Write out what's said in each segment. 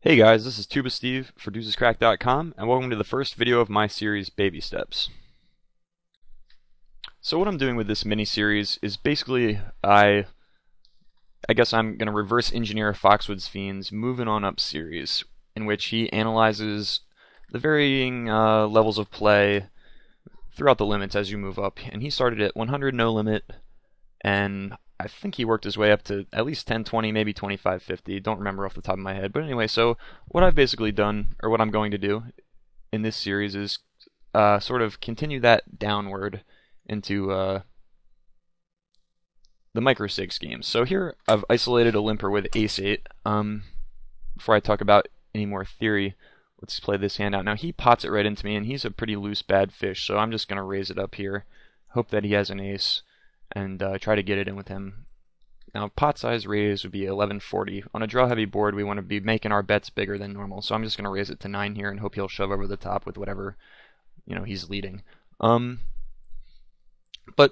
Hey guys, this is Tuba Steve for deucescrack.com, and welcome to the first video of my series, Baby Steps. So what I'm doing with this mini-series is basically, I guess I'm going to reverse engineer Foxwood's Fiend's Moving On Up series, in which he analyzes the varying levels of play throughout the limits as you move up. And he started at 100 no limit, and I think he worked his way up to at least 1020, maybe 2550. Don't remember off the top of my head. But anyway, so what I've basically done, or what I'm going to do in this series, is sort of continue that downward into the micro stakes games. So here I've isolated a limper with ace 8. Before I talk about any more theory, let's play this hand out. Now he pots it right into me, and he's a pretty loose bad fish, so I'm just going to raise it up here. Hope that he has an ace, and try to get it in with him. Now pot size raise would be 1140. On a draw heavy board we want to be making our bets bigger than normal, so I'm just going to raise it to 9 here and hope he'll shove over the top with whatever he's leading. But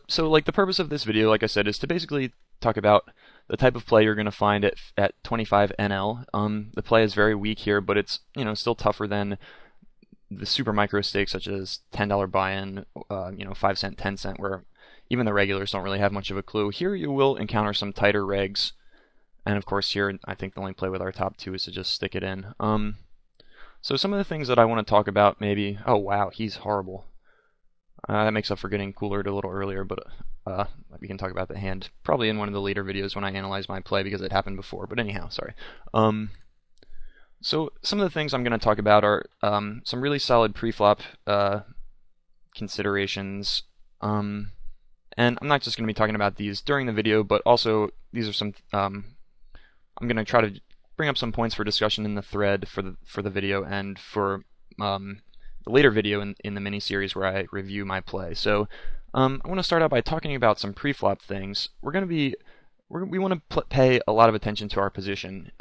so like the purpose of this video, like I said, is to basically talk about the type of play you're going to find at 25 NL. The play is very weak here, but it's still tougher than the super micro stakes such as $10 buy-in, 5 cent, 10 cent, where even the regulars don't really have much of a clue. Here you will encounter some tighter regs, and of course here I think the only play with our top two is to just stick it in. So some of the things that I want to talk about maybe, oh wow, he's horrible. That makes up for getting coolered a little earlier, but we can talk about the hand probably in one of the later videos when I analyze my play because it happened before, but anyhow, sorry. So some of the things I'm going to talk about are some really solid pre-flop considerations. And I'm not just going to be talking about these during the video, but also these are some. I'm going to try to bring up some points for discussion in the thread for the video and for the later video in the mini series where I review my play. So I want to start out by talking about some pre-flop things. We want to pay a lot of attention to our position.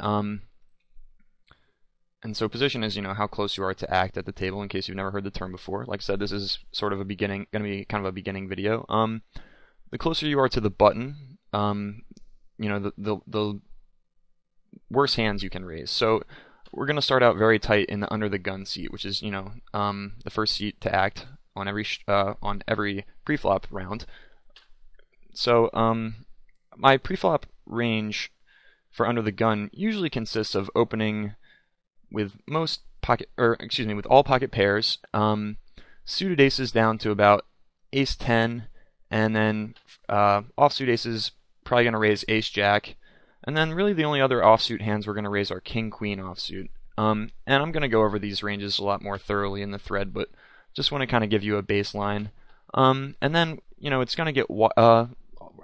And so position is how close you are to act at the table, in case you've never heard the term before. Like I said, this is sort of going to be kind of a beginning video. The closer you are to the button, the worse hands you can raise. So we're going to start out very tight in the under the gun seat, which is the first seat to act on every pre-flop round. So my pre-flop range for under the gun usually consists of opening with with all pocket pairs, suited aces down to about ace 10, and then offsuit aces probably going to raise ace jack, and then really the only other offsuit hands we're going to raise are king queen offsuit. And I'm going to go over these ranges a lot more thoroughly in the thread, but just want to kind of give you a baseline. And then it's going to get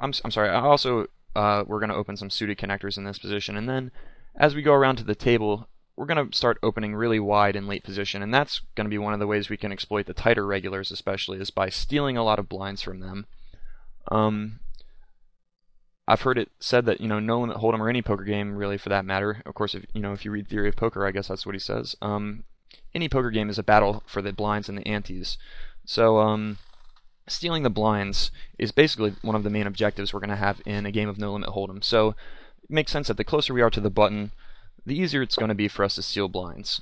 I'm sorry. I also we're going to open some suited connectors in this position, and then as we go around to the table, we're going to start opening really wide in late position, and that's going to be one of the ways we can exploit the tighter regulars, especially, is by stealing a lot of blinds from them. I've heard it said that no limit hold'em, or any poker game really for that matter. Of course, if you read Theory of Poker, I guess that's what he says. Any poker game is a battle for the blinds and the antes. So stealing the blinds is basically one of the main objectives we're going to have in a game of no limit hold'em. So it makes sense that the closer we are to the button, the easier it's going to be for us to steal blinds.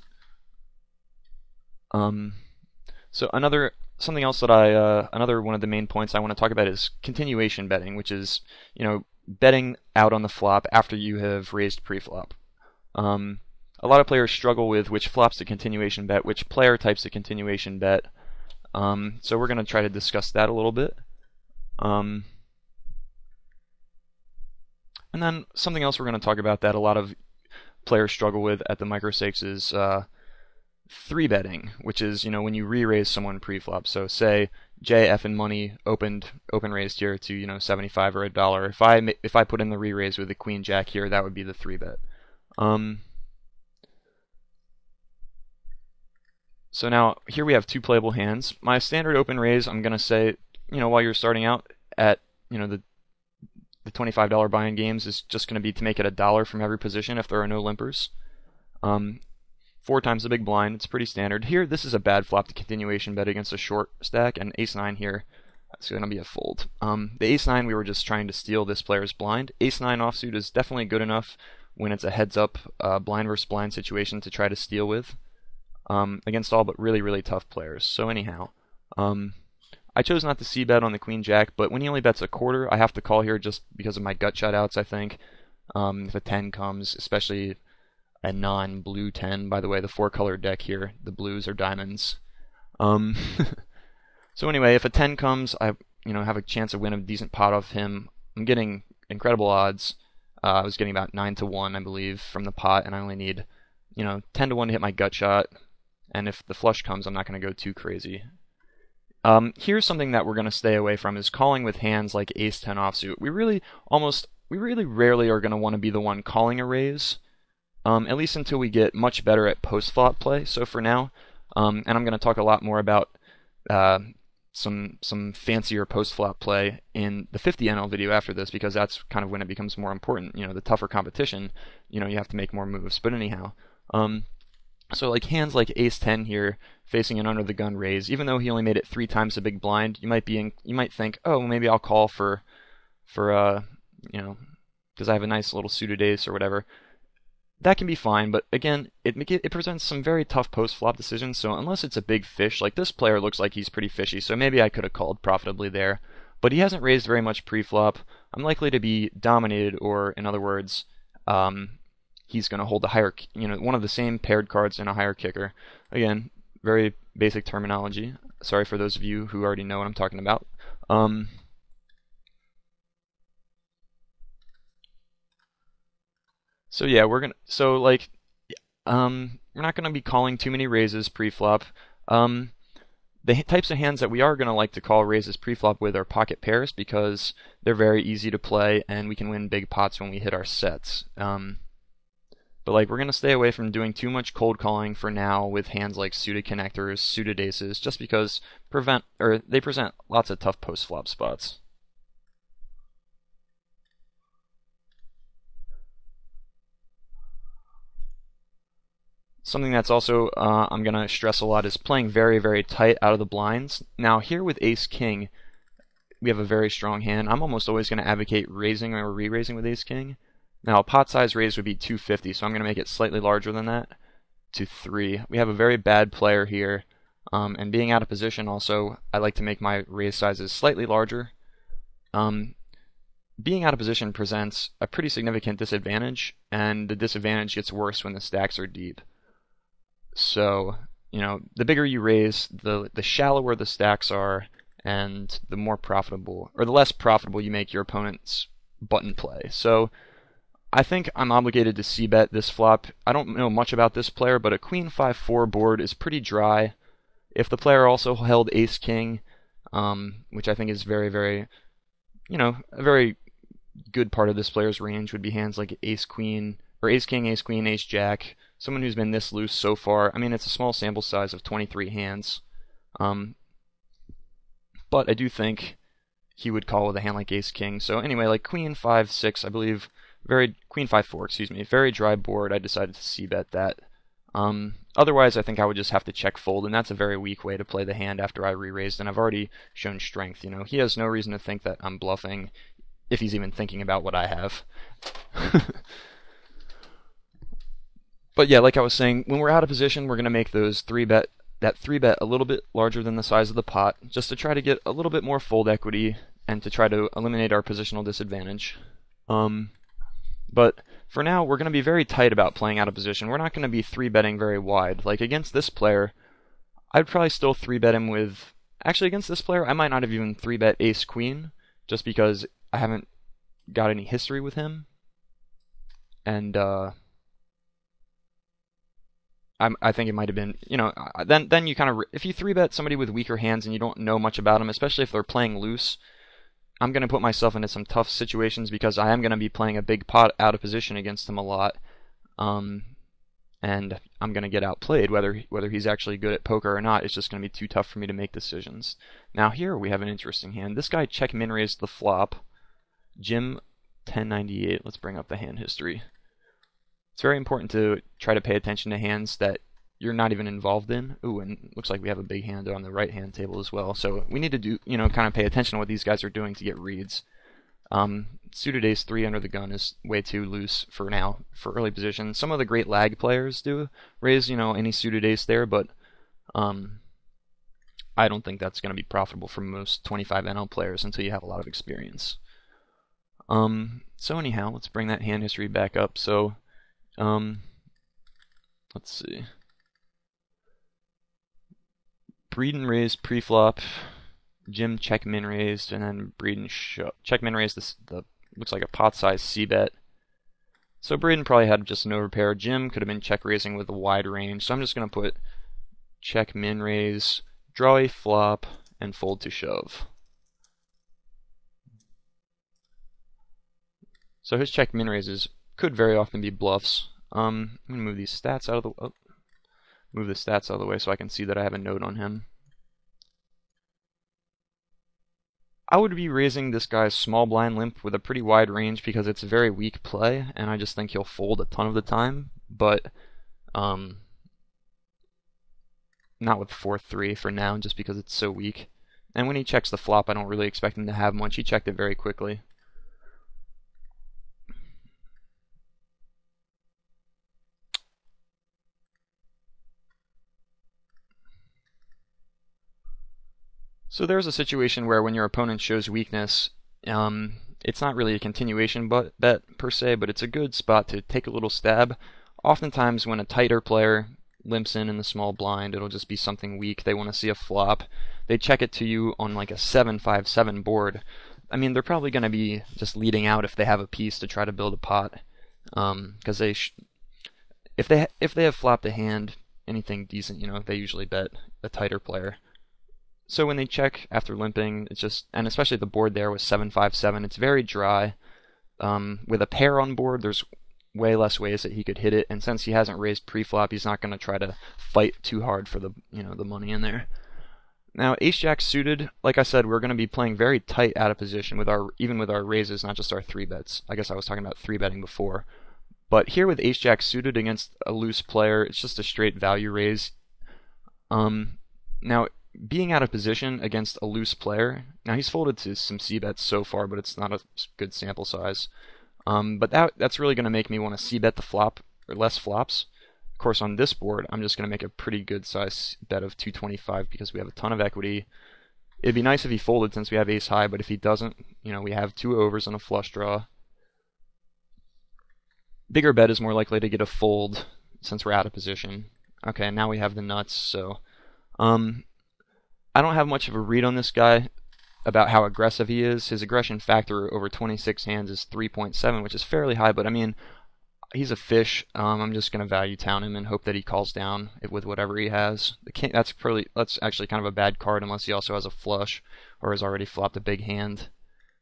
So something else that another one of the main points I want to talk about is continuation betting, which is betting out on the flop after you have raised pre-flop. A lot of players struggle with which flops to continuation bet, which player types to continuation bet. So we're going to try to discuss that a little bit. And then something else we're going to talk about that a lot of players struggle with at the micro stakes is 3-betting, which is when you re-raise someone pre-flop. So say JF and money open raised here to 75 or $1. If I put in the re-raise with the queen jack here, that would be the 3-bet. So now here we have two playable hands. My standard open raise, I'm gonna say while you're starting out at the $25 buy-in games, is just going to be to make it $1 from every position if there are no limpers. 4 times the big blind, it's pretty standard. Here, this is a bad flop to continuation bet against a short stack, and ace-9 here, that's going to be a fold. The ace-9, we were just trying to steal this player's blind. Ace-9 offsuit is definitely good enough when it's a heads-up blind versus blind situation to try to steal with against all but really, really tough players. So anyhow, I chose not to c-bet on the queen jack, but when he only bets a quarter, I have to call here just because of my gut shutouts, I think. If a 10 comes, especially a non-blue 10, by the way, the 4-color deck here, the blues are diamonds. So anyway, if a 10 comes, I have a chance of winning a decent pot off him. I'm getting incredible odds. I was getting about 9 to 1, I believe, from the pot, and I only need 10 to 1 to hit my gut shot. And if the flush comes, I'm not going to go too crazy. Here's something that we're going to stay away from is calling with hands like ace-10 offsuit. We really rarely are going to want to be the one calling a raise, at least until we get much better at post-flop play. So for now, and I'm going to talk a lot more about some fancier post-flop play in the 50 NL video after this, because that's kind of when it becomes more important. The tougher competition, you have to make more moves. But anyhow, so like hands like ace-10 here, facing an under the gun raise, even though he only made it 3 times the big blind, you might think, oh, maybe I'll call for because I have a nice little suited ace or whatever. That can be fine, but again, it presents some very tough post-flop decisions, so unless it's a big fish, like this player looks like he's pretty fishy, so maybe I could have called profitably there. But he hasn't raised very much pre-flop. I'm likely to be dominated, or in other words, he's going to hold the higher, one of the same paired cards in a higher kicker. Again, very basic terminology. Sorry for those of you who already know what I'm talking about. So yeah, we're not gonna be calling too many raises pre-flop. The types of hands that we are gonna like to call raises pre-flop with are pocket pairs, because they're very easy to play and we can win big pots when we hit our sets. But we're gonna stay away from doing too much cold calling for now with hands like suited connectors, suited aces, just because they present lots of tough post-flop spots. Something that's also I'm going to stress a lot is playing very, very tight out of the blinds. Now here with ace-king, we have a very strong hand. I'm almost always going to advocate raising or re-raising with ace-king. Now a pot size raise would be 250, so I'm going to make it slightly larger than that, to 3. We have a very bad player here, and being out of position also, I like to make my raise sizes slightly larger. Being out of position presents a pretty significant disadvantage, and the disadvantage gets worse when the stacks are deep. So, the bigger you raise, the shallower the stacks are, and the more profitable, or the less profitable you make your opponent's button play. So, I think I'm obligated to c-bet this flop. I don't know much about this player, but a queen 5-4 board is pretty dry. If the player also held ace-king, which I think is very, very, a very good part of this player's range would be hands like ace-queen, or ace-king, ace-queen, ace-jack. Someone who's been this loose so far. I mean, it's a small sample size of 23 hands. But I do think he would call with a hand like ace-king. So anyway, like queen 5-6, I believe, queen 5-4, excuse me, very dry board. I decided to c-bet that. Otherwise, I think I would just have to check fold, and that's a very weak way to play the hand after I re-raised, and I've already shown strength. He has no reason to think that I'm bluffing, if he's even thinking about what I have. But yeah, like I was saying, when we're out of position, we're going to make those that 3-bet a little bit larger than the size of the pot, just to try to get a little bit more fold equity and to try to eliminate our positional disadvantage. But for now, we're going to be very tight about playing out of position. We're not going to be 3-betting very wide. Like against this player, I'd probably still 3-bet him with... Actually, against this player, I might not have even 3-bet ace-queen, just because I haven't got any history with him. And, I think it might have been, then you kind of, if you 3-bet somebody with weaker hands and you don't know much about them, especially if they're playing loose, I'm going to put myself into some tough situations because I am going to be playing a big pot out of position against him a lot, and I'm going to get outplayed, whether he's actually good at poker or not. It's just going to be too tough for me to make decisions. Now here we have an interesting hand. This guy check min raised the flop. Jim 1098. Let's bring up the hand history. It's very important to try to pay attention to hands that you're not even involved in. Ooh, and looks like we have a big hand on the right hand table as well. So we need to do, kind of pay attention to what these guys are doing to get reads. suited ace 3 under the gun is way too loose for now for early position. Some of the great lag players do raise, any suited ace there, but I don't think that's going to be profitable for most 25 NL players until you have a lot of experience. So anyhow, let's bring that hand history back up. So, let's see. Breeden raised pre-flop, Jim check min raised, and then Breeden check min raised the looks like a pot size c-bet. So Breeden probably had just an overpair. Jim could have been check raising with a wide range. So I'm just going to put check min raise, draw a flop, and fold to shove. So his check min raises could very often be bluffs. I'm going to move these stats out of the move the stats out of the way so I can see that I have a note on him. I would be raising this guy's small blind limp with a pretty wide range because it's a very weak play, and I just think he'll fold a ton of the time, but not with 4-3 for now, just because it's so weak. And when he checks the flop, I don't really expect him to have much. He checked it very quickly. So there's a situation where when your opponent shows weakness, it's not really a continuation bet per se, but it's a good spot to take a little stab. Oftentimes when a tighter player limps in the small blind, it'll just be something weak. They want to see a flop. They check it to you on like a 7-5-7 board. I mean, they're probably going to be just leading out if they have a piece to try to build a pot. Because if they have flopped a hand, anything decent, they usually bet a tighter player. So when they check after limping, it's just, and especially the board there was 7-5-7, it's very dry. With a pair on board, there's way less ways that he could hit it, and since he hasn't raised pre-flop, he's not going to try to fight too hard for the the money in there. Now ace-jack suited, like I said, we're going to be playing very tight out of position with even with our raises, not just our 3-bets. I guess I was talking about 3-betting before. But here with ace-jack suited against a loose player, it's just a straight value raise. Now, being out of position against a loose player, now he's folded to some c-bets so far, but it's not a good sample size. But that's really going to make me want to c-bet the flop, or less flops. Of course, on this board, I'm just going to make a pretty good size bet of 225 because we have a ton of equity. It'd be nice if he folded since we have ace high, but if he doesn't, we have 2 overs and a flush draw. Bigger bet is more likely to get a fold since we're out of position. Okay, now we have the nuts, so I don't have much of a read on this guy about how aggressive he is. His aggression factor over 26 hands is 3.7, which is fairly high, but I mean, he's a fish. I'm just going to value town him and hope that he calls down with whatever he has. That's actually kind of a bad card unless he also has a flush or has already flopped a big hand,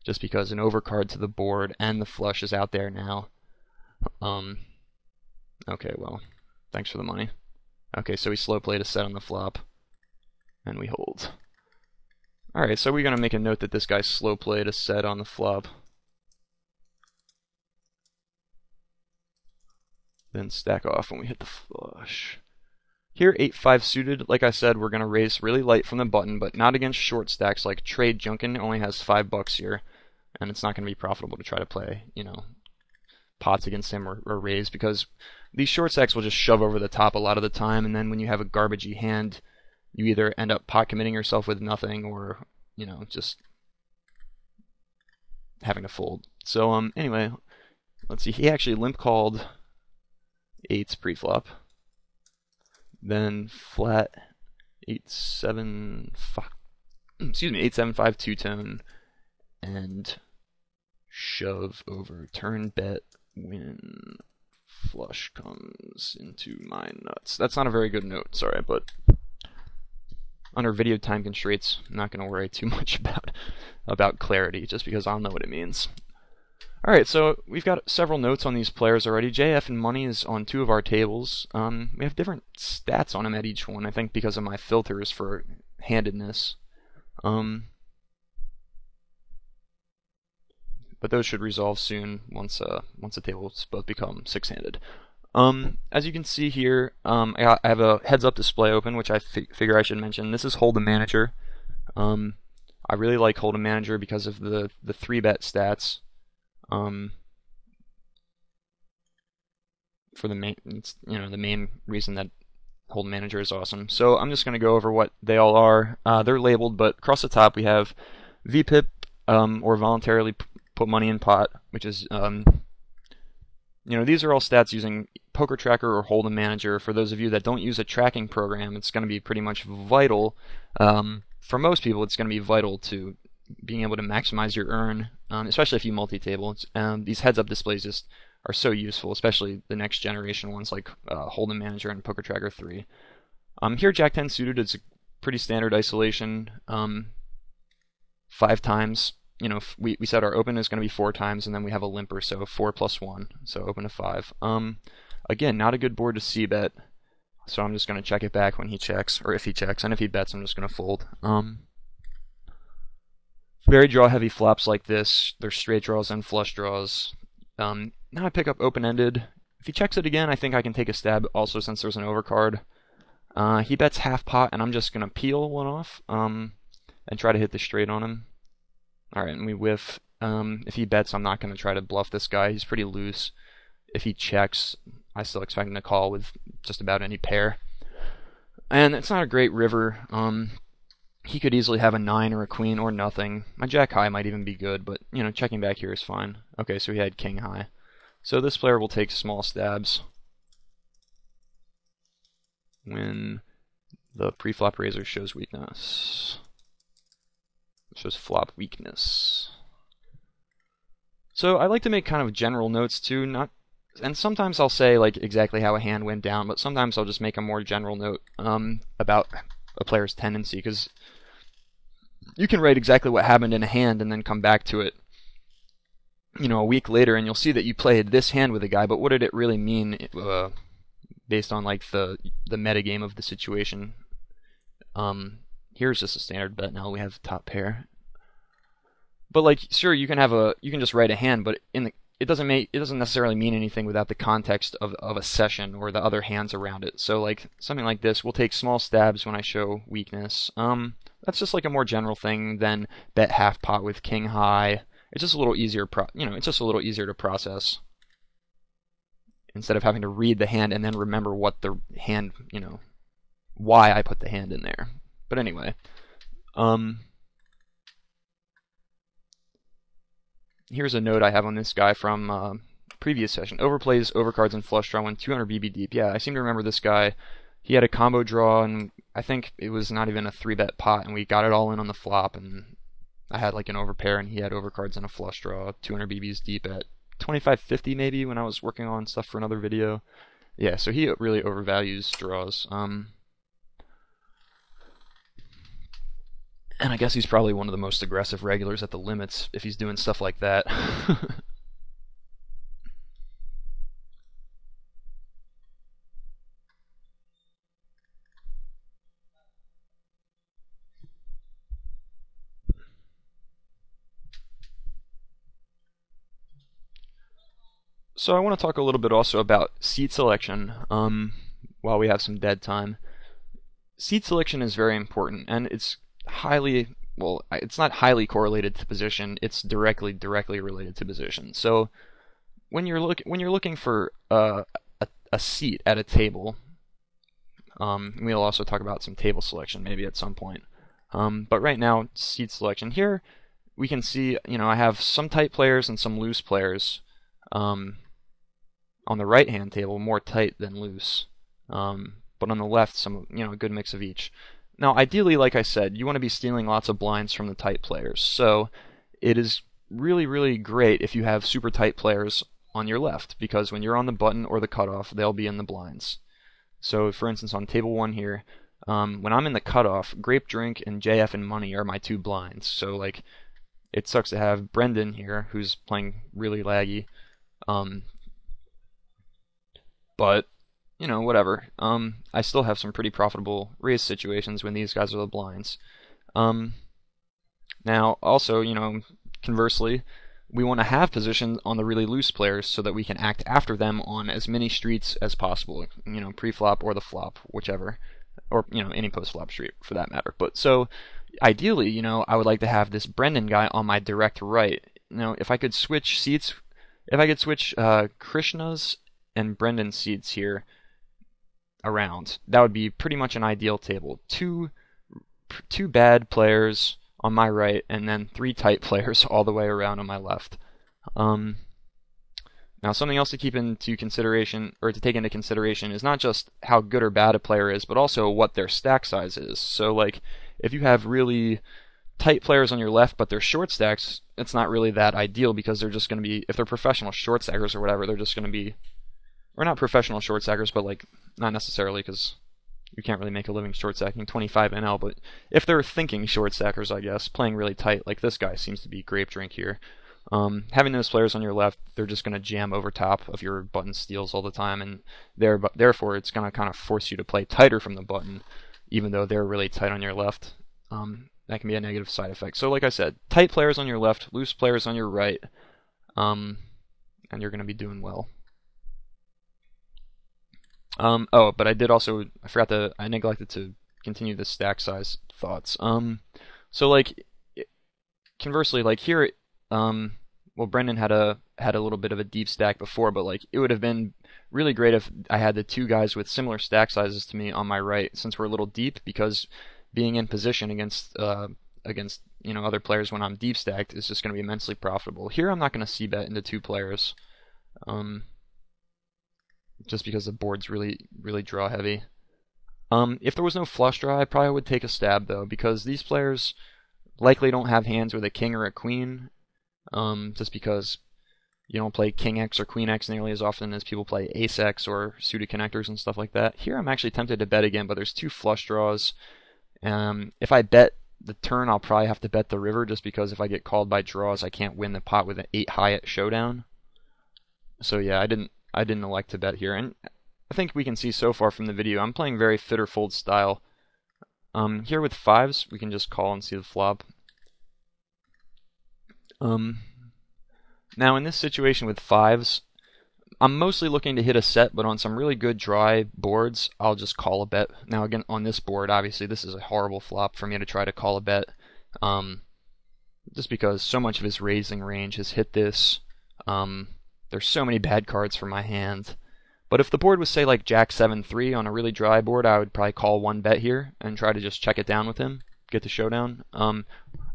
just because an overcard to the board and the flush is out there now. Okay, well, thanks for the money. Okay, so we slow played a set on the flop. And we hold. Alright, so we're going to make a note that this guy slow played a set on the flop. Then stack off when we hit the flush. Here, 8-5 suited, like I said, we're going to raise really light from the button, but not against short stacks like Trade Junkin only has $5 here, and it's not going to be profitable to try to play, pots against him or raise, because these short stacks will just shove over the top a lot of the time, and then when you have a garbagey hand, you either end up pot committing yourself with nothing or, just having to fold. So, anyway, let's see. He actually limp called 8s pre-flop. Then flat 8-7-5, 8-7-5 two-tone, and shove over turn bet when flush comes into my nuts. That's not a very good note, sorry, but under video time constraints, I'm not going to worry too much about clarity, just because I'll know what it means. Alright, so we've got several notes on these players already. JF and Money is on 2 of our tables. We have different stats on him at each one, I think because of my filters for handedness. But those should resolve soon once the tables both become 6-handed. As you can see here, I have a heads-up display open, which I figure I should mention. This is Hold'em Manager. I really like Hold'em Manager because of the 3-bet stats. Um, for the main, the main reason that Hold Manager is awesome. So I'm just going to go over what they all are. They're labeled, but across the top we have VPIP, or voluntarily put money in pot, which is, these are all stats using Poker Tracker or Hold Manager. For those of you that don't use a tracking program, it's going to be pretty much vital. For most people, it's going to be vital to being able to maximize your earn, especially if you multi-table. These heads-up displays just are so useful, especially the next generation ones like Hold Manager and Poker Tracker 3. Here, Jack 10 suited is a pretty standard isolation. 5 times. We said our open is going to be 4 times, and then we have a limper, so 4 plus 1, so open to 5. Again, not a good board to c-bet, so I'm just going to check it back when he checks, or if he checks, and if he bets, I'm just going to fold. Very draw-heavy flops like this. There's straight draws and flush draws. Now I pick up open-ended. If he checks it again, I think I can take a stab also since there's an overcard. He bets half pot, and I'm just going to peel one off and try to hit the straight on him. Alright, and we whiff. If he bets, I'm not going to try to bluff this guy. He's pretty loose. If he checks, I still expect him to call with just about any pair. And it's not a great river. He could easily have a 9 or a queen or nothing. My jack high might even be good, but, checking back here is fine. Okay, so he had king high. So this player will take small stabs when the pre-flop raiser shows weakness. Shows flop weakness. So I like to make kind of general notes too, and sometimes I'll say like exactly how a hand went down, but sometimes I'll just make a more general note about a player's tendency, because you can write exactly what happened in a hand and then come back to it, a week later, and you'll see that you played this hand with a guy, but what did it really mean based on like the metagame of the situation? Here's just a standard bet. Now we have top pair. But like, sure, you can just write a hand, but it doesn't necessarily mean anything without the context of a session or the other hands around it. So like something like this, we'll take small stabs when I show weakness. That's just like a more general thing than bet half pot with king high. It's just a little easier. It's just a little easier to process instead of having to read the hand and then remember what the hand, why I put the hand in there. But anyway, here's a note I have on this guy from previous session. Overplays, overcards, and flush draw when 200 BB deep. Yeah, I seem to remember this guy. He had a combo draw, and I think it was not even a 3-bet pot, and we got it all in on the flop, and I had like an overpair, and he had overcards and a flush draw, 200 BBs deep at 25.50 maybe when I was working on stuff for another video. Yeah, so he really overvalues draws. And I guess he's probably one of the most aggressive regulars at the limits if he's doing stuff like that. So I want to talk a little bit also about seat selection while we have some dead time. Seat selection is very important, and it's it's not highly correlated to position. It's directly related to position. So when you're looking for a seat at a table, we'll also talk about some table selection maybe at some point. But right now, seat selection here, we can see I have some tight players and some loose players. On the right hand table, more tight than loose, but on the left, some a good mix of each. Now, ideally, like I said, you want to be stealing lots of blinds from the tight players. So it is really great if you have super tight players on your left, because when you're on the button or the cutoff, they'll be in the blinds. So, for instance, on table 1 here, when I'm in the cutoff, Grape Drink and JF and Money are my 2 blinds. So like, it sucks to have Brendan here, who's playing really laggy. But, whatever. I still have some pretty profitable raise situations when these guys are the blinds. Now, also, conversely, we want to have position on the really loose players so that we can act after them on as many streets as possible. Pre-flop or the flop, whichever. Or, any post-flop street for that matter. But so, ideally, I would like to have this Brendan guy on my direct right. If I could switch seats If I could switch Krishna's and Brendan's seats here around, that would be pretty much an ideal table. Two bad players on my right, and then three tight players all the way around on my left. Um, Now, something else to keep into consideration, or to take into consideration, is not just how good or bad a player is, but also what their stack size is. So, like, if you have really tight players on your left, but they're short stacks, it's not really that ideal because they're just going to be, if they're professional short stackers or whatever, they're just going to be, or not professional short stackers, but like, not necessarily because you can't really make a living short stacking 25 NL, but if they're thinking short stackers, I guess, playing really tight, like this guy seems to be grape drink here. Having those players on your left, they're just going to jam over top of your button steals all the time, and therefore it's going to kind of force you to play tighter from the button, even though they're really tight on your left. That can be a negative side effect. So like I said, tight players on your left, loose players on your right, and you're going to be doing well. Oh, but I neglected to continue the stack size thoughts. So like, conversely, like here, well, Brendan had a little bit of a deep stack before, but like it would have been really great if I had the two guys with similar stack sizes to me on my right, since we're a little deep, because being in position against other players when I'm deep stacked is just going to be immensely profitable. Here I'm not going to c-bet into two players, just because the board's really draw heavy. If there was no flush draw, I probably would take a stab though, because these players likely don't have hands with a king or a queen. Just because you don't play King X or Queen X nearly as often as people play Ace X or suited connectors and stuff like that. Here I'm actually tempted to bet again, but there's two flush draws. If I bet the turn, I'll probably have to bet the river, just because if I get called by draws, I can't win the pot with an 8 high at showdown. So yeah, I didn't elect to bet here, and I think we can see so far from the video I'm playing very fit or fold style. Here with fives, we can just call and see the flop. Now in this situation with fives, I'm mostly looking to hit a set, but on some really good dry boards, I'll just call a bet. Now again, on this board, obviously this is a horrible flop for me to try to call a bet, just because so much of his raising range has hit this. There's so many bad cards for my hand. But if the board was, say, like Jack 7-3 on a really dry board, I would probably call one bet here and try to just check it down with him, get the showdown.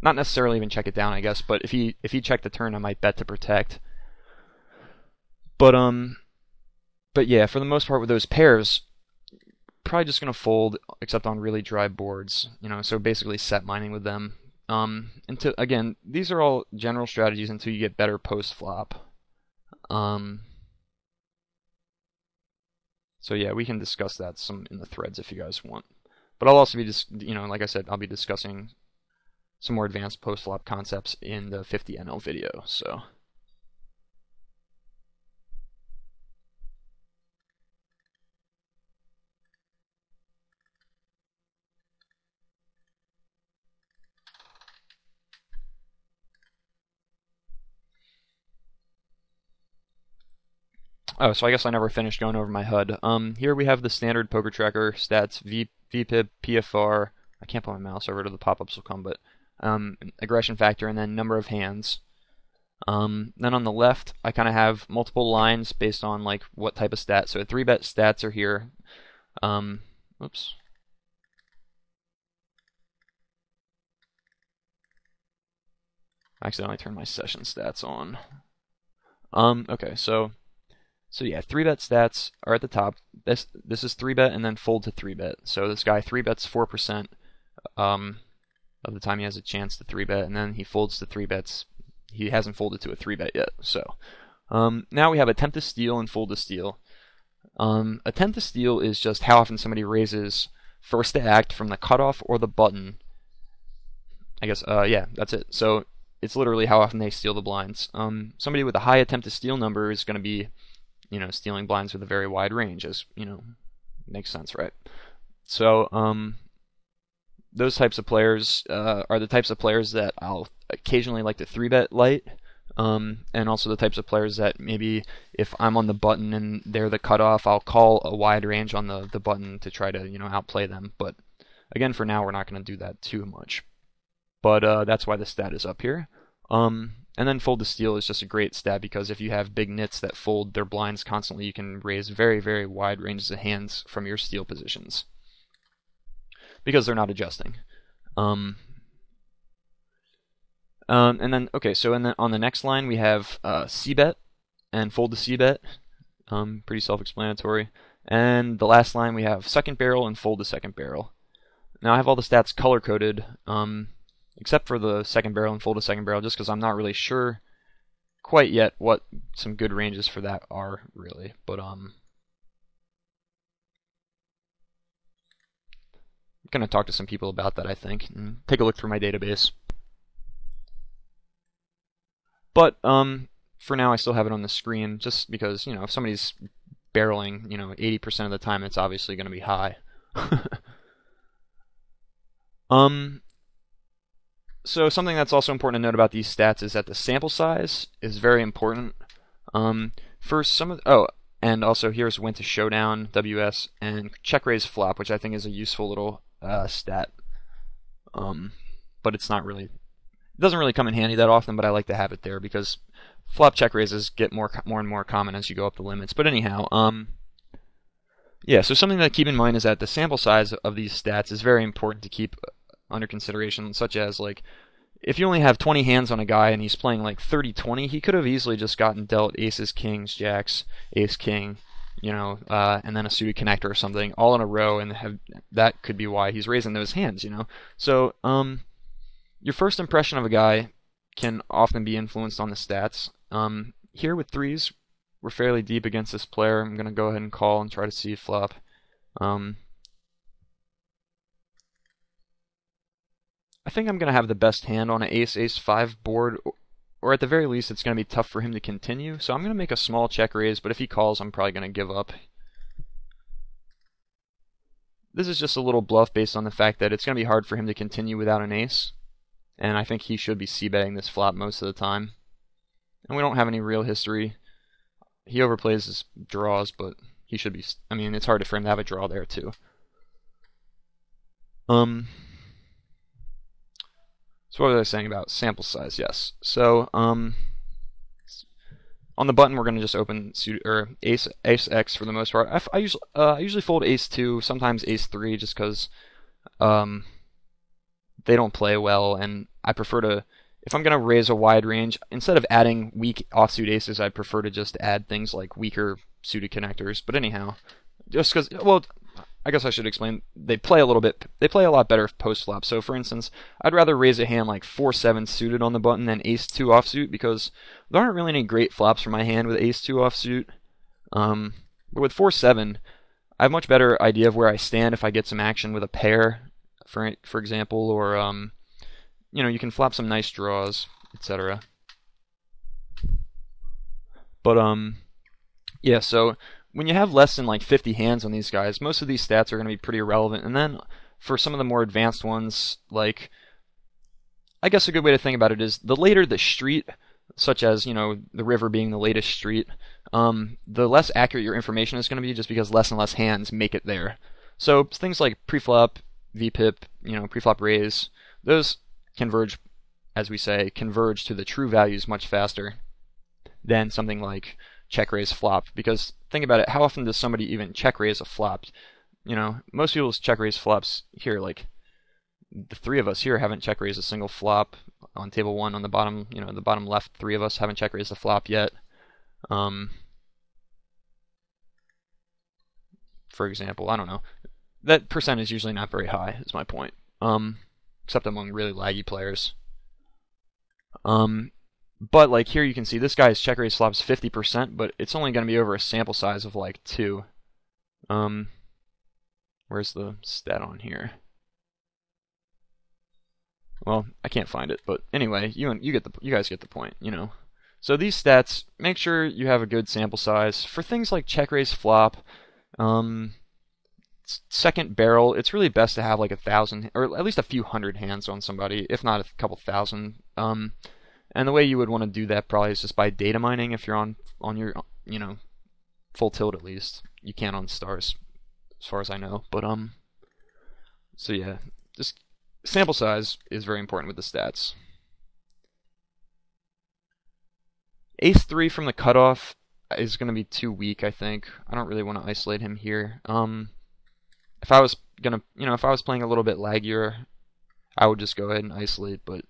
Not necessarily even check it down, I guess, but if he checked the turn, I might bet to protect. But yeah, for the most part with those pairs, probably just gonna fold, except on really dry boards. So basically set mining with them. Again, these are all general strategies until you get better post flop. So yeah, we can discuss that some in the threads if you guys want. But I'll also be like I said, I'll be discussing some more advanced post-flop concepts in the 50 NL video. So so I guess I never finished going over my HUD. Here we have the standard poker tracker stats: VPIP, PFR. I can't put my mouse over to the pop-ups will come, but aggression factor, and then number of hands. Then on the left, I kind of have multiple lines based on like what type of stat. So 3-bet stats are here. Oops. I accidentally turned my session stats on. Okay, so yeah, 3-bet stats are at the top. This is 3-bet and then fold to 3-bet. So this guy 3-bets 4% of the time he has a chance to 3-bet, and then he folds to 3-bets. He hasn't folded to a 3-bet yet. So now we have attempt to steal and fold to steal. Attempt to steal is just how often somebody raises first to act from the cutoff or the button. I guess, yeah, that's it. So it's literally how often they steal the blinds. Somebody with a high attempt to steal number is going to be, stealing blinds with a very wide range, as, makes sense, right? So, those types of players are the types of players that I'll occasionally like to 3-bet light, and also the types of players that maybe if I'm on the button and they're the cutoff, I'll call a wide range on the button to try to, outplay them. But again, for now, we're not going to do that too much. But that's why the stat is up here. And then fold to steal is just a great stat because if you have big nits that fold their blinds constantly, you can raise very, very wide ranges of hands from your steal positions because they're not adjusting. And then, okay, so on the next line we have c-bet and fold to c-bet. Pretty self-explanatory. And the last line we have second barrel and fold to second barrel. Now I have all the stats color-coded, except for the second barrel and fold to second barrel, just because I'm not really sure quite yet what some good ranges for that are, really. But I'm going to talk to some people about that, I think, and take a look through my database. But for now, I still have it on the screen, just because, you know, if somebody's barreling, you know, 80% of the time, it's obviously going to be high. So something that's also important to note about these stats is that the sample size is very important. For some of and also here's win to showdown, WS, and check raise flop, which I think is a useful little stat. But it's not really, it doesn't really come in handy that often, but I like to have it there because flop check raises get more and more common as you go up the limits. But anyhow, yeah, so something to keep in mind is that the sample size of these stats is very important to keep under consideration, such as, like, if you only have 20 hands on a guy and he's playing like 30-20, he could have easily just gotten dealt aces, kings, jacks, ace, king, you know, and then a suited connector or something all in a row, and that could be why he's raising those hands, you know. So your first impression of a guy can often be influenced on the stats. Here with threes, we're fairly deep against this player. I'm going to go ahead and call and try to see flop. I think I'm going to have the best hand on an ace-5 board, or at the very least it's going to be tough for him to continue, so I'm going to make a small check raise, but if he calls I'm probably going to give up. This is just a little bluff based on the fact that it's going to be hard for him to continue without an ace, and I think he should be c-betting this flop most of the time. And we don't have any real history. He overplays his draws, but he should be, I mean, it's hard for him to have a draw there too. So what was I saying about sample size? Yes. So on the button we're going to just open ace X for the most part. I usually fold ace 2, sometimes ace 3, just because they don't play well, and I prefer to, if I'm going to raise a wide range, instead of adding weak offsuit aces, I'd prefer to just add things like weaker suited connectors. But anyhow, just because, well, I guess I should explain, they play a lot better post flop. So for instance, I'd rather raise a hand like 4-7 suited on the button than ace 2 offsuit, because there aren't really any great flops for my hand with ace 2 offsuit. But with 4-7, I have much better idea of where I stand if I get some action with a pair, for example, or you know, you can flop some nice draws, etc. But yeah, so when you have less than like 50 hands on these guys, most of these stats are going to be pretty irrelevant. And then for some of the more advanced ones, like, I guess a good way to think about it is the later the street, such as, you know, the river being the latest street, the less accurate your information is going to be, just because less and less hands make it there. So things like preflop, VPIP, you know, preflop raise, those converge, as we say, converge to the true values much faster than something like check raise flop. Because think about it, how often does somebody even check raise a flop? You know, most people's check raise flops here, like the three of us here haven't check raised a single flop on table 1 on the bottom, you know, the bottom left, 3 of us haven't check raised a flop yet. For example, I don't know. That percent is usually not very high, is my point. Except among really laggy players. But like here you can see this guy's check raise flops 50%, but it's only going to be over a sample size of like 2. Where's the stat on here? Well, I can't find it, but anyway, you guys get the point, you know. So these stats, make sure you have a good sample size. For things like check raise flop, second barrel, it's really best to have like 1,000 or at least a few hundred hands on somebody, if not a couple thousand. And the way you would want to do that probably is just by data mining. If you're on your, you know, full tilt at least. You can on stars, as far as I know. But so yeah, just sample size is very important with the stats. Ace 3 from the cutoff is going to be too weak, I think. I don't really want to isolate him here. If I was if I was playing a little bit laggier, I would just go ahead and isolate, but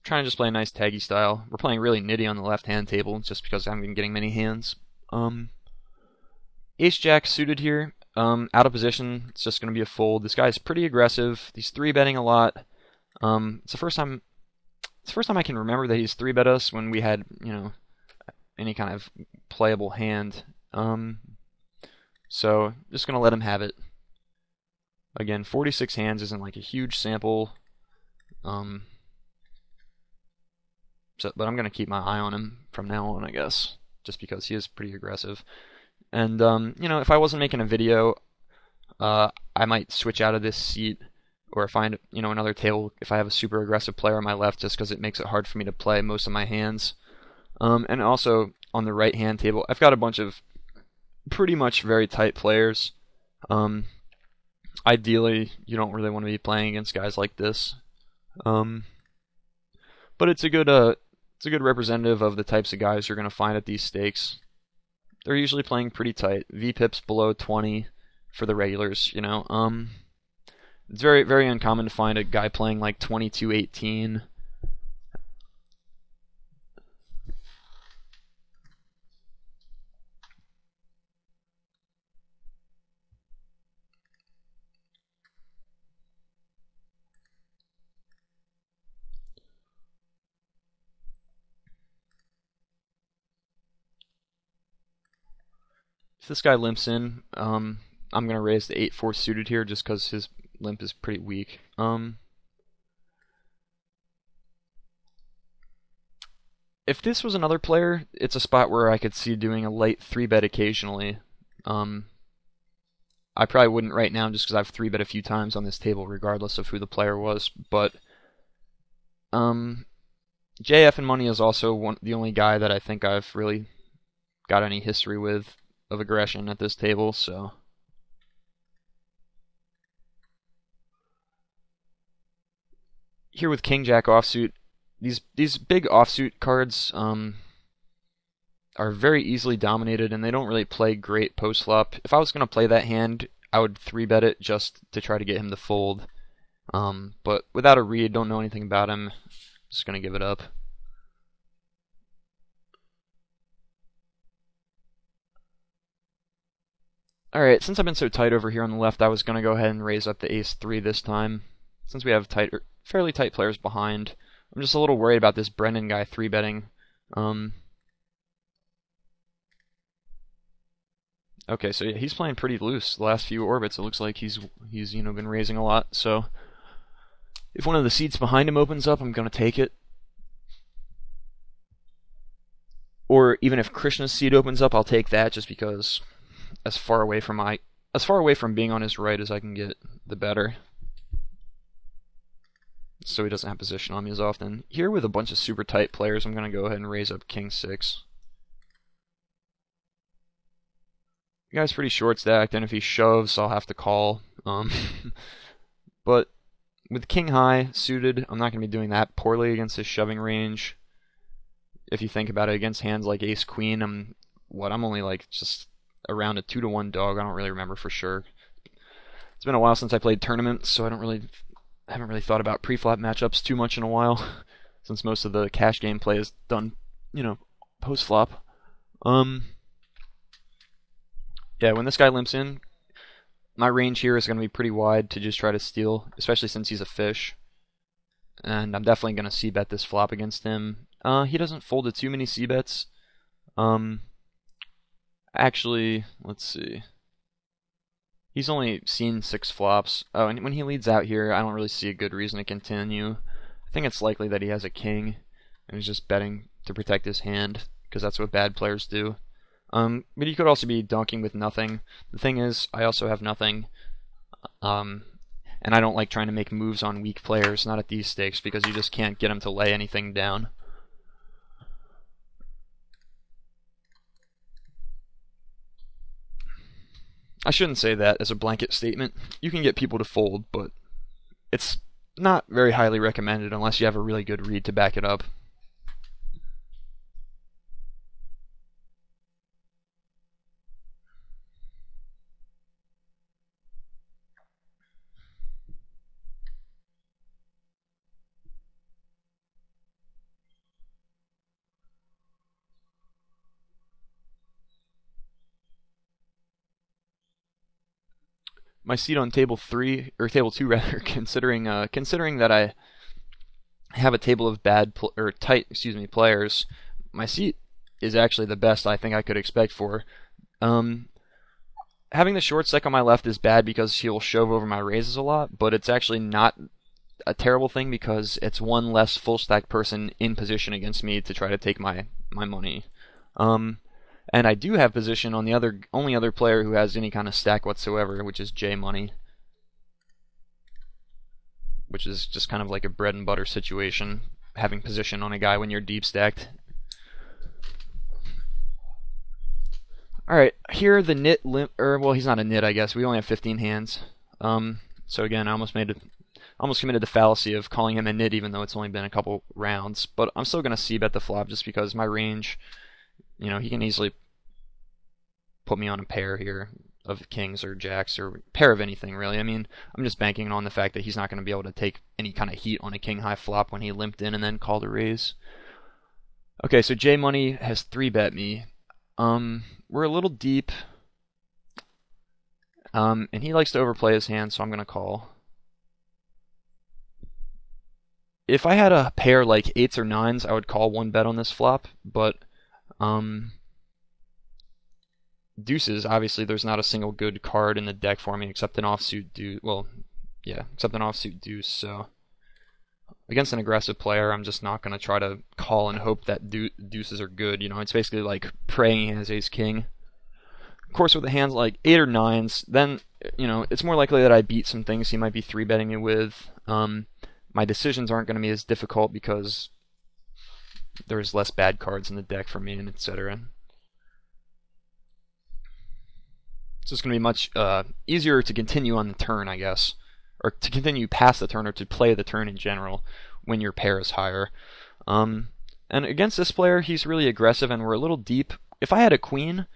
trying to just play a nice taggy style. We're playing really nitty on the left-hand table just because I haven't been getting many hands. Ace-Jack suited here. Out of position, it's just going to be a fold. This guy's pretty aggressive. He's 3-betting a lot. It's the first time I can remember that he's 3-bet us when we had, any kind of playable hand. So just going to let him have it. Again, 46 hands isn't like a huge sample. But I'm going to keep my eye on him from now on, I guess, just because he is pretty aggressive. And, if I wasn't making a video, I might switch out of this seat or find, another table if I have a super aggressive player on my left, just because it makes it hard for me to play most of my hands. And also, on the right-hand table, I've got a bunch of pretty much very tight players. Ideally, you don't really want to be playing against guys like this. But it's a good representative of the types of guys you're going to find at these stakes. They're usually playing pretty tight. VPIP's below 20 for the regulars, It's very, very uncommon to find a guy playing like 22-18. If this guy limps in, I'm going to raise the 8-4 suited here just because his limp is pretty weak. If this was another player, it's a spot where I could see doing a light 3-bet occasionally. I probably wouldn't right now just because I've 3-bet a few times on this table regardless of who the player was. But JF and Money is also the only guy that I think I've really got any history with of aggression at this table, so here with King Jack offsuit, these big offsuit cards are very easily dominated, and they don't really play great post flop. If I was going to play that hand, I would 3-bet it just to try to get him to fold. But without a read, don't know anything about him, just going to give it up. Alright, since I've been so tight over here on the left, I was going to go ahead and raise up the ace-3 this time. Since we have fairly tight players behind, I'm just a little worried about this Brendan guy 3-betting. Okay, so yeah, he's playing pretty loose the last few orbits. It looks like he's been raising a lot. So if one of the seats behind him opens up, I'm going to take it. Or even if Krishna's seat opens up, I'll take that just because as far away from being on his right as I can get, the better. So he doesn't have position on me as often. Here with a bunch of super tight players, I'm going to go ahead and raise up King 6. The guy's pretty short stacked, and if he shoves, I'll have to call. But with King High suited, I'm not going to be doing that poorly against his shoving range. If you think about it, against hands like Ace Queen, I'm only like just around a 2-to-1 dog. I don't really remember for sure. It's been a while since I played tournaments, so I haven't really thought about pre-flop matchups too much in a while, since most of the cash game play is done, post-flop. Yeah, when this guy limps in, my range here is going to be pretty wide to just try to steal, especially since he's a fish. And I'm definitely going to c-bet this flop against him. He doesn't fold to too many c-bets. Actually, let's see. He's only seen 6 flops. Oh, and when he leads out here, I don't really see a good reason to continue. I think it's likely that he has a king, and he's just betting to protect his hand, because that's what bad players do. But he could also be donking with nothing. The thing is, I also have nothing, and I don't like trying to make moves on weak players, not at these stakes, because you just can't get them to lay anything down. I shouldn't say that as a blanket statement. You can get people to fold, but it's not very highly recommended unless you have a really good read to back it up. my seat on table 3 or table 2 rather, considering that I have a table of or tight, players, my seat is actually the best I think I could expect for. Um, Having the short stack on my left is bad because he'll shove over my raises a lot, but it's actually not a terrible thing because it's one less full stack person in position against me to try to take my money. And I do have position on the only other player who has any kind of stack whatsoever, which is J Money, which is just kind of like a bread and butter situation, having position on a guy when you're deep stacked. Alright, here the nit well, he's not a nit, I guess. We only have 15 hands. So again, I almost committed the fallacy of calling him a nit even though it's only been a couple rounds, but I'm still going to c-bet the flop just because my range, he can easily put me on a pair here of kings or jacks or pair of anything really. I mean, I'm just banking on the fact that he's not going to be able to take any kind of heat on a king high flop when he limped in and then called a raise. Okay, so J Money has 3-bet me. We're a little deep, and he likes to overplay his hand, so I'm going to call. If I had a pair like 8s or 9s, I would call 1-bet on this flop, but deuces, obviously there's not a single good card in the deck for me except an offsuit deuce. Well, yeah, except an offsuit deuce, so against an aggressive player, I'm just not going to try to call and hope that deuces are good. It's basically like praying he has ace-king. Of course, with the hands like 8 or 9s, then, it's more likely that I beat some things he might be 3-betting me with. My decisions aren't going to be as difficult because there's less bad cards in the deck for me, and etc. So it's going to be much easier to continue on the turn, I guess, or to continue past the turn, or to play the turn in general when your pair is higher. And against this player, he's really aggressive, and we're a little deep. If I had a queen,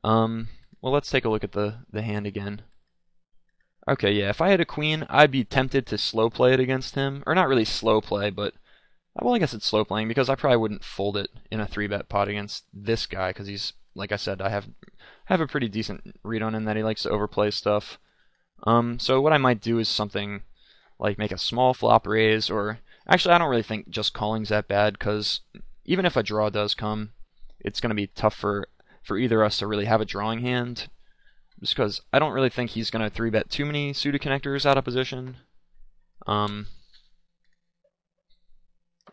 well, let's take a look at the hand again. Okay, yeah, if I had a queen, I'd be tempted to slow play it against him. Or not really slow play, but, well, I guess it's slow playing because I probably wouldn't fold it in a 3-bet pot against this guy because he's, like I said, I have a pretty decent read on him that he likes to overplay stuff. So what I might do is something like make a small flop raise, or actually I don't really think just calling's that bad because even if a draw does come, it's going to be tough for either of us to really have a drawing hand. Just because I don't really think he's going to 3-bet too many suited connectors out of position.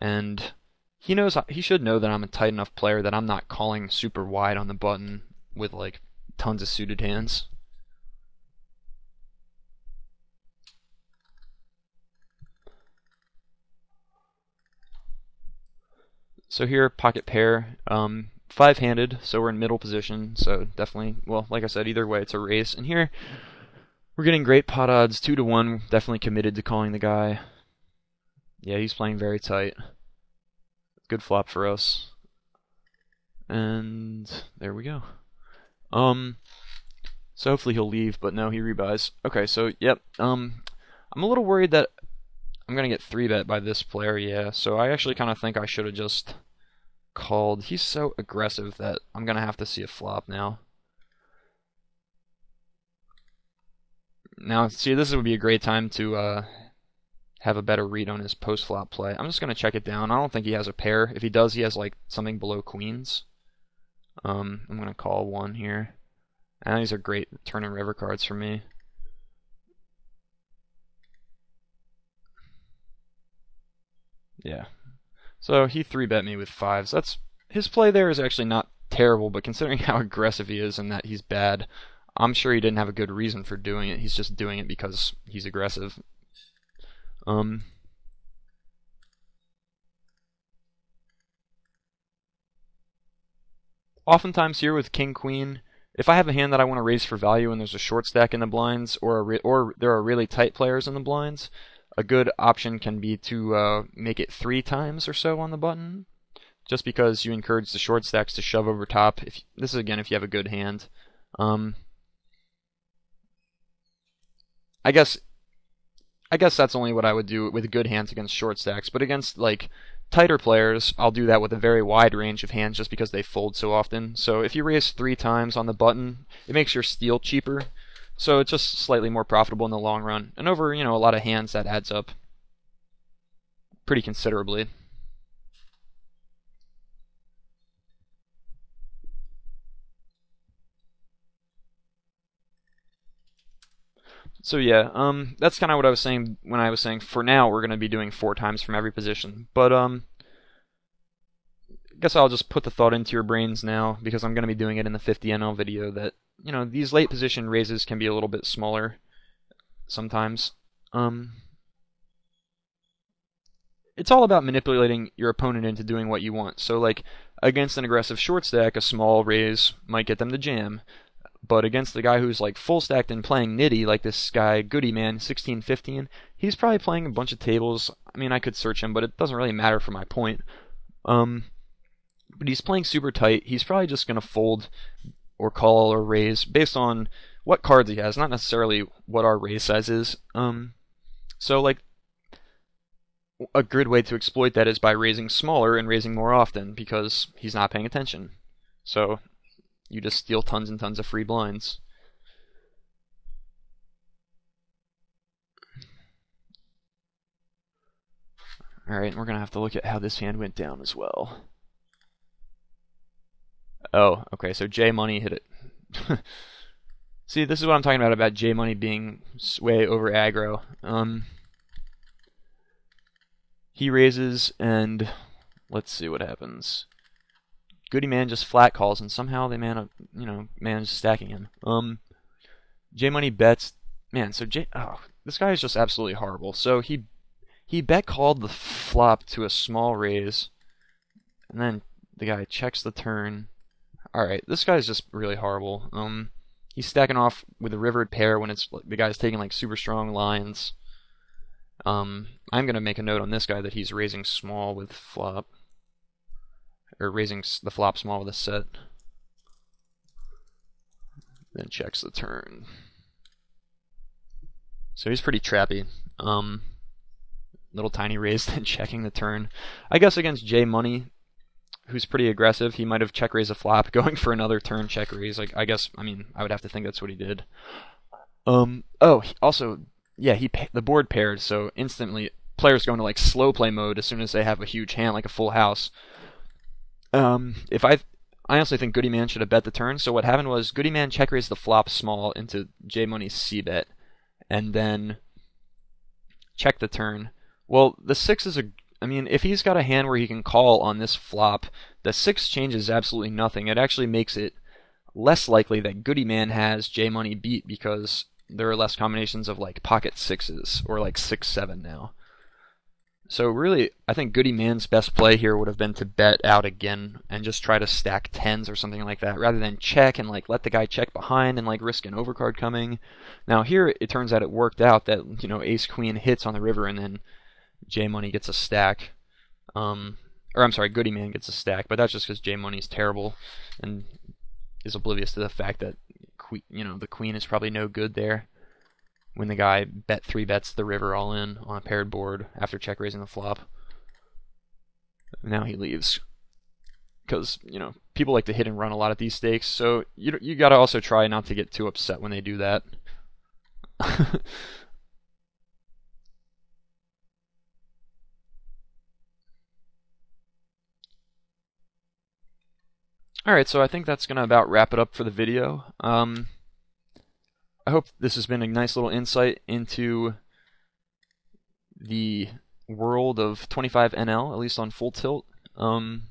And he should know that I'm a tight enough player that I'm not calling super wide on the button with like tons of suited hands. So here, pocket pair. 5-handed, so we're in middle position, so definitely, well, like I said, either way, it's a race. And here, we're getting great pot odds, 2-1, definitely committed to calling the guy. Yeah, he's playing very tight. Good flop for us. And there we go. So hopefully he'll leave, but no, he rebuys. Okay, so, yep, I'm a little worried that I'm going to get 3-bet by this player, yeah, so I actually kind of think I should have just called. He's so aggressive that I'm going to have to see a flop now. Now, see, this would be a great time to have a better read on his post-flop play. I'm just going to check it down. I don't think he has a pair. If he does, he has like something below queens. I'm going to call 1 here. And these are great turn and river cards for me. Yeah. So he 3-bet me with 5s. His play there is actually not terrible, but considering how aggressive he is and that he's bad, I'm sure he didn't have a good reason for doing it. He's just doing it because he's aggressive. Oftentimes here with king queen, if I have a hand that I want to raise for value and there's a short stack in the blinds, or there are really tight players in the blinds, a good option can be to make it 3 times or so on the button, just because you encourage the short stacks to shove over top. This is again if you have a good hand. I guess that's only what I would do with good hands against short stacks, but against like tighter players, I'll do that with a very wide range of hands just because they fold so often. So if you raise 3 times on the button, it makes your steal cheaper. So it's just slightly more profitable in the long run. And over, a lot of hands, that adds up pretty considerably. So yeah, that's kind of what I was saying when I was saying for now we're going to be doing 4 times from every position. But I guess I'll just put the thought into your brains now because I'm going to be doing it in the 50 NL video that, these late position raises can be a little bit smaller sometimes. It's all about manipulating your opponent into doing what you want. So like against an aggressive short stack, a small raise might get them to jam. But against the guy who's like full stacked and playing nitty, like this guy Goody Man 1615, he's probably playing a bunch of tables. I mean, I could search him, but it doesn't really matter for my point. But he's playing super tight. He's probably just going to fold or call or raise based on what cards he has, not necessarily what our raise size is. So like a good way to exploit that is by raising smaller and raising more often because he's not paying attention. So you just steal tons and tons of free blinds. Alright, we're going to have to look at how this hand went down as well. Oh, okay, so J Money hit it. See, this is what I'm talking about J Money being way over aggro. He raises, and let's see what happens. Goody Man just flat calls, and somehow they manage stacking him. J Money bets. Man, so this guy is just absolutely horrible. So he bet called the flop to a small raise, and then the guy checks the turn. Alright, this guy's just really horrible. He's stacking off with a rivered pair when the guy's taking like super strong lines. I'm gonna make a note on this guy that he's raising small with flop, or raising the flop small with a set. Then checks the turn. So he's pretty trappy. Little tiny raise, then checking the turn. I guess against J Money, who's pretty aggressive, he might have check raised a flop, going for another turn check raise. Like I would have to think that's what he did. Also, yeah, the board paired, so instantly players go into like slow play mode as soon as they have a huge hand, like a full house. I honestly think Goody Man should have bet the turn. So what happened was Goody Man check raised the flop small into J Money's C bet, and then check the turn. Well, the 6 is if he's got a hand where he can call on this flop, the 6 changes absolutely nothing. It actually makes it less likely that Goody Man has J Money beat because there are less combinations of like pocket 6s or like 6-7 now. So really, I think Goody Man's best play here would have been to bet out again and just try to stack 10s or something like that, rather than check and like let the guy check behind and like risk an overcard coming. Now here it turns out it worked out that Ace Queen hits on the river and then J Money gets a stack. Goody Man gets a stack, but that's just because J Money's terrible and is oblivious to the fact that the queen is probably no good there. When the guy 3-bets the river all in on a paired board after check raising the flop. Now he leaves. Because, people like to hit and run a lot at these stakes, so you gotta also try not to get too upset when they do that. Alright, so I think that's gonna about wrap it up for the video. I hope this has been a nice little insight into the world of 25 NL, at least on full tilt. I'd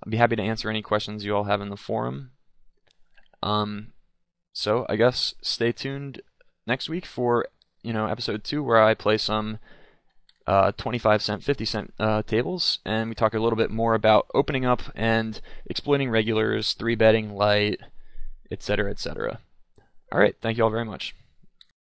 be happy to answer any questions you all have in the forum. So I guess stay tuned next week for episode 2, where I play some 25-cent, 50-cent tables, and we talk a little bit more about opening up and exploiting regulars, 3-betting light, etc., etc. Alright, thank you all very much.